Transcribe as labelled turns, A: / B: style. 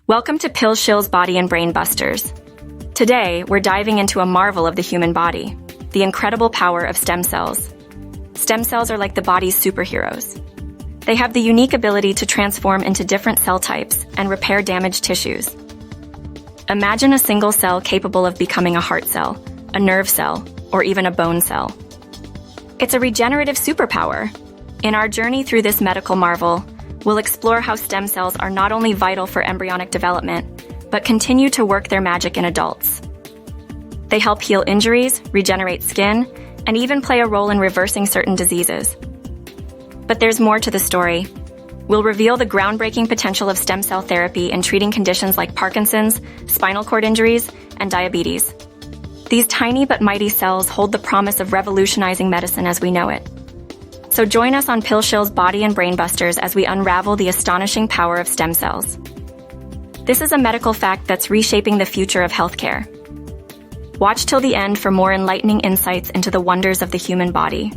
A: Welcome to Shill's Body and Brain Busters. Today, we're diving into a marvel of the human body, the incredible power of stem cells. Stem cells are like the body's superheroes. They have the unique ability to transform into different cell types and repair damaged tissues. Imagine a single cell capable of becoming a heart cell, a nerve cell, or even a bone cell. It's a regenerative superpower. In our journey through this medical marvel, we'll explore how stem cells are not only vital for embryonic development, but continue to work their magic in adults. They help heal injuries, regenerate skin, and even play a role in reversing certain diseases. But there's more to the story. We'll reveal the groundbreaking potential of stem cell therapy in treating conditions like Parkinson's, spinal cord injuries, and diabetes. These tiny but mighty cells hold the promise of revolutionizing medicine as we know it. So join us on Shill's Body and Brain Busters as we unravel the astonishing power of stem cells. This is a medical fact that's reshaping the future of healthcare. Watch till the end for more enlightening insights into the wonders of the human body.